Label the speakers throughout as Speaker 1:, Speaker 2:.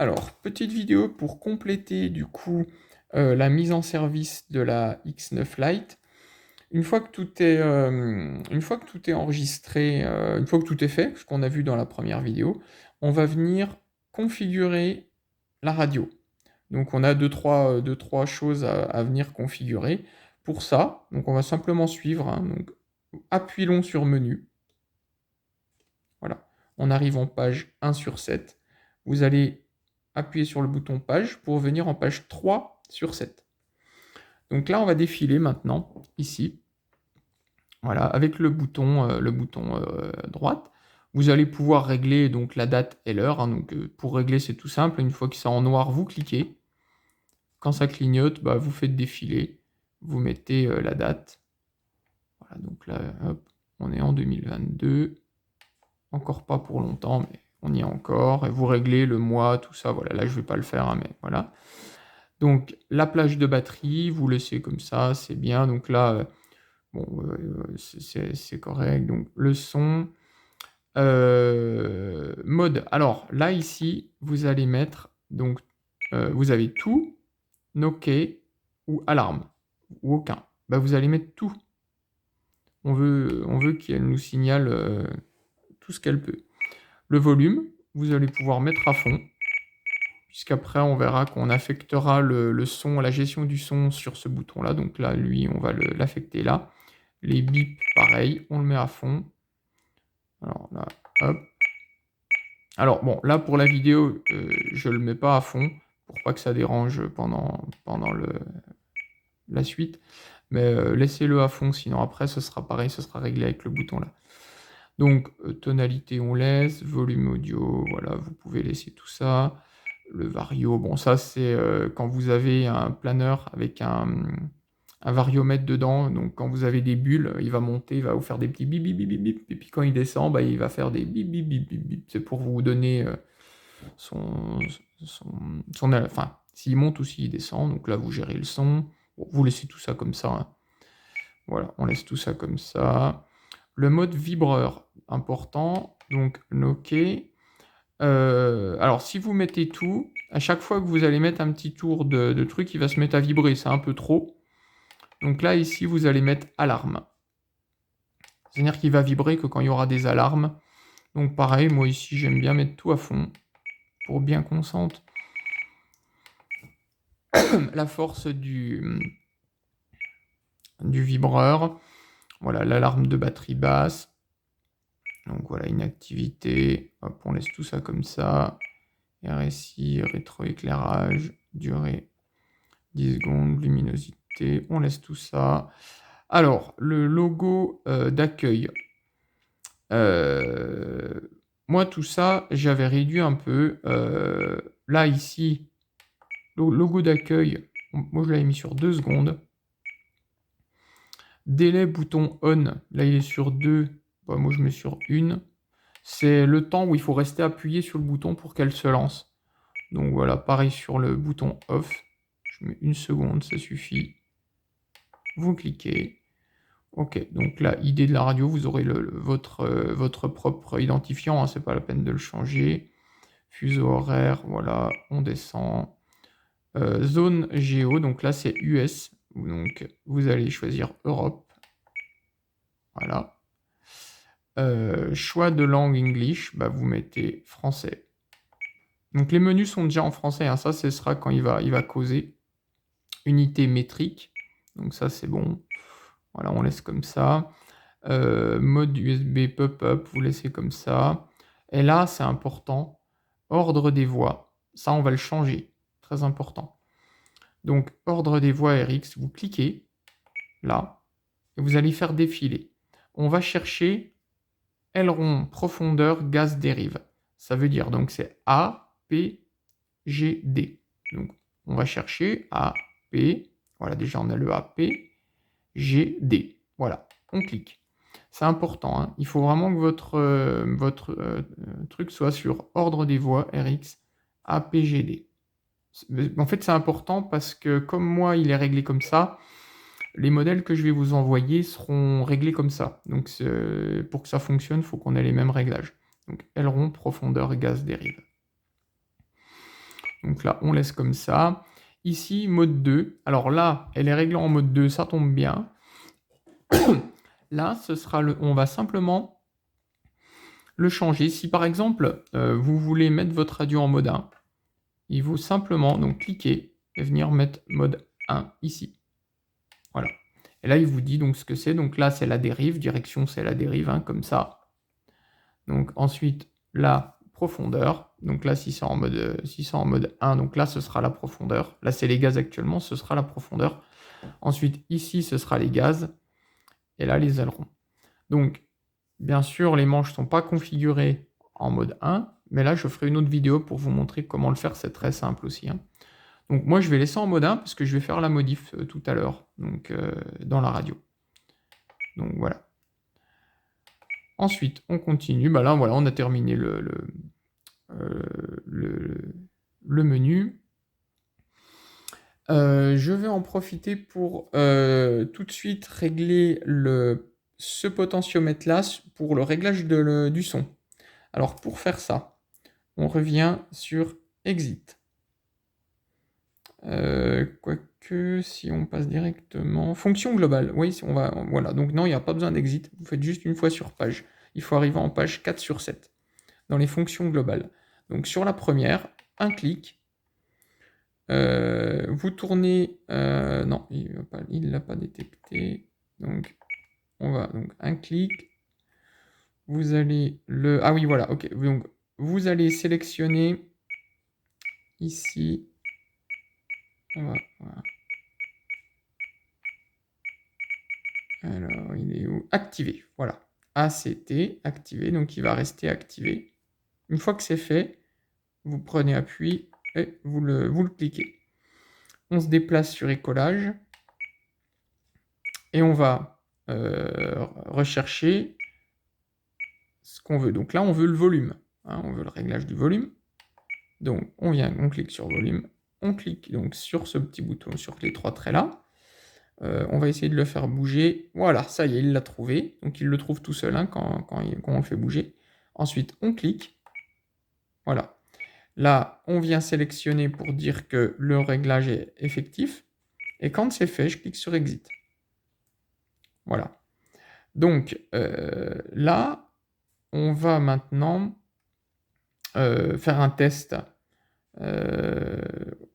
Speaker 1: Alors, petite vidéo pour compléter du coup la mise en service de la X9 Lite. Une fois que tout est enregistré, une fois que tout est fait, ce qu'on a vu dans la première vidéo, on va venir configurer la radio. Donc on a deux, trois choses à venir configurer. Pour ça, donc on va simplement suivre, hein, donc appui long sur menu. Voilà. On arrive en page 1 sur 7. Vous allez appuyer sur le bouton page pour venir en page 3 sur 7. Donc là, on va défiler maintenant, ici. Voilà, avec le bouton droite. Vous allez pouvoir régler donc la date et l'heure. Hein. Donc pour régler, c'est tout simple. Une fois que c'est en noir, vous cliquez. Quand ça clignote, bah, vous faites défiler. Vous mettez la date. Voilà, donc là, hop, on est en 2022. Encore pas pour longtemps, mais on y est encore. Et vous réglez le mois, tout ça. Voilà, là, je vais pas le faire, hein, mais voilà. Donc, la plage de batterie, vous laissez comme ça, c'est bien. Donc là, bon, c'est correct. Donc, le son. Mode. Alors, là, ici, vous allez mettre, donc, vous avez tout, OK ou alarme, ou aucun. Bah, vous allez mettre tout. On veut qu'elle nous signale tout ce qu'elle peut. Le volume, vous allez pouvoir mettre à fond, puisqu'après on verra qu'on affectera le son, la gestion du son sur ce bouton-là. Donc là, lui, on va l'affecter là. Les bips, pareil, on le met à fond. Alors là, hop. Alors bon, là pour la vidéo, je le mets pas à fond, pour pas que ça dérange pendant la suite. Mais laissez-le à fond, sinon après ce sera pareil, ce sera réglé avec le bouton là. Donc, tonalité, on laisse. Volume audio, voilà, vous pouvez laisser tout ça. Le vario, bon, ça, c'est quand vous avez un planeur avec un variomètre dedans. Donc, quand vous avez des bulles, il va monter, il va vous faire des petits bip, bip, bip, bip, bip. Et puis, quand il descend, bah, il va faire des bip, bip, bip, bip, bip. C'est pour vous donner son, enfin, s'il monte ou s'il descend. Donc là, vous gérez le son. Bon, vous laissez tout ça comme ça. Hein. Voilà, on laisse tout ça comme ça. Le mode vibreur, important, donc OK. Alors, si vous mettez tout, à chaque fois que vous allez mettre un petit tour de truc, il va se mettre à vibrer, c'est un peu trop. Donc là, ici, vous allez mettre alarme. C'est-à-dire qu'il va vibrer que quand il y aura des alarmes. Donc pareil, moi ici, j'aime bien mettre tout à fond pour bien qu'on sente la force du vibreur. Voilà, l'alarme de batterie basse. Donc voilà, inactivité. Hop, on laisse tout ça comme ça. RSI, rétroéclairage, durée 10 secondes, luminosité, on laisse tout ça. Alors, le logo d'accueil. Moi, tout ça, j'avais réduit un peu. Là, ici, le logo d'accueil, moi, je l'avais mis sur 2 secondes. Délai bouton on, là, il est sur 2. Bah, moi, je mets sur 1. C'est le temps où il faut rester appuyé sur le bouton pour qu'elle se lance. Donc voilà, pareil sur le bouton off. Je mets 1 seconde, ça suffit. Vous cliquez. Ok, donc là, ID de la radio, vous aurez votre propre identifiant, hein, c'est pas la peine de le changer. Fuseau horaire, voilà, on descend. Zone géo, donc là c'est US, donc vous allez choisir Europe. Voilà. Choix de langue English, bah, vous mettez français. Donc les menus sont déjà en français, hein, ça ce sera quand il va causer. Unité métrique, donc ça c'est bon. Voilà, on laisse comme ça. Mode USB pop-up, vous laissez comme ça. Et là, c'est important, ordre des voix. Ça, on va le changer, très important. Donc, ordre des voix RX, vous cliquez, là, et vous allez faire défiler. On va chercher aileron, profondeur, gaz dérive. Ça veut dire, donc c'est A, P, G, D. Donc, on va chercher A, P, voilà, déjà on a le A, P, G, D. Voilà, on clique. C'est important, hein. Il faut vraiment que votre truc soit sur ordre des voix RX APGD. En fait, c'est important parce que comme moi, il est réglé comme ça, les modèles que je vais vous envoyer seront réglés comme ça. Donc, pour que ça fonctionne, il faut qu'on ait les mêmes réglages. Donc, aileron, profondeur, gaz, dérive. Donc là, on laisse comme ça. Ici, mode 2. Alors là, elle est réglée en mode 2, ça tombe bien. Là, on va simplement le changer. Si par exemple, vous voulez mettre votre radio en mode 1, il faut simplement donc cliquer et venir mettre mode 1 ici. Voilà. Et là, il vous dit donc ce que c'est. Donc là, c'est la dérive. Direction, c'est la dérive, hein, comme ça. Donc ensuite, la profondeur. Donc là, si c'est en mode 1, donc là, ce sera la profondeur. Là, c'est les gaz actuellement, ce sera la profondeur. Ensuite, ici, ce sera les gaz. Et là, les ailerons. Donc, bien sûr, les manches ne sont pas configurées en mode 1, mais là, je ferai une autre vidéo pour vous montrer comment le faire. C'est très simple aussi, hein. Donc, moi, je vais laisser en mode 1 parce que je vais faire la modif tout à l'heure, donc dans la radio. Donc, voilà. Ensuite, on continue. Bah là, voilà, on a terminé le menu. Je vais en profiter pour tout de suite régler ce potentiomètre-là pour le réglage du son. Alors pour faire ça, on revient sur Exit. Quoique, si on passe directement... Fonction globale, oui, voilà, donc non, il n'y a pas besoin d'Exit, vous faites juste une fois sur page. Il faut arriver en page 4 sur 7, dans les fonctions globales. Donc sur la première, un clic, vous tournez... non, il ne l'a pas détecté. Donc, un clic. Vous allez le... Ah oui, voilà, ok. Donc, vous allez sélectionner ici. Voilà. Alors, il est où? Activé, voilà. ACT, activé, donc il va rester activé. Une fois que c'est fait, vous prenez appui et vous le cliquez. On se déplace sur écolage et on va rechercher ce qu'on veut. Donc là, on veut le volume, hein, on veut le réglage du volume. Donc, on clique sur volume, on clique donc sur ce petit bouton, sur les 3 traits là. On va essayer de le faire bouger. Voilà, ça y est, il l'a trouvé. Donc, il le trouve tout seul, hein, quand on le fait bouger. Ensuite, on clique. Voilà. Là, on vient sélectionner pour dire que le réglage est effectif. Et quand c'est fait, je clique sur Exit. Voilà. Donc, là, on va maintenant faire un test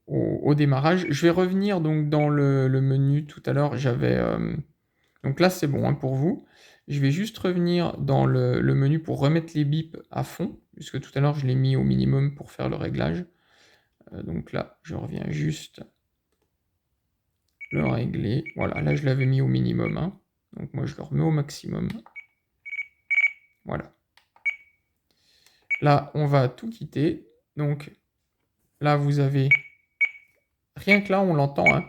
Speaker 1: au démarrage. Je vais revenir donc dans le menu tout à l'heure. Donc là, c'est bon, hein, pour vous. Je vais juste revenir dans le menu pour remettre les bips à fond, puisque tout à l'heure, je l'ai mis au minimum pour faire le réglage. Donc là, je reviens juste le régler. Voilà, là, je l'avais mis au minimum, hein. Donc moi, je le remets au maximum. Voilà. Là, on va tout quitter. Donc là, vous avez... Rien que là, on l'entend, hein.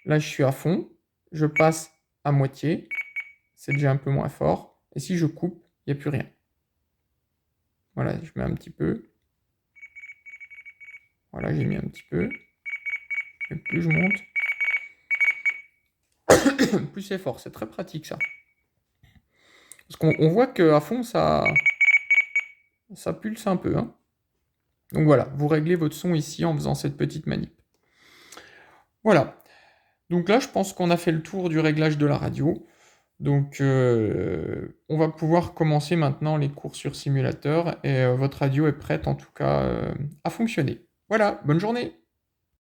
Speaker 1: Là, je suis à fond. Je passe à moitié. C'est déjà un peu moins fort. Et si je coupe, il n'y a plus rien. Voilà, je mets un petit peu. Voilà, j'ai mis un petit peu. Et plus je monte, plus c'est fort. C'est très pratique, ça. Parce qu'on voit qu'à fond, ça pulse un peu, hein. Donc voilà, vous réglez votre son ici en faisant cette petite manip. Voilà. Donc là, je pense qu'on a fait le tour du réglage de la radio. Donc, on va pouvoir commencer maintenant les cours sur simulateur et votre radio est prête en tout cas à fonctionner. Voilà, bonne journée!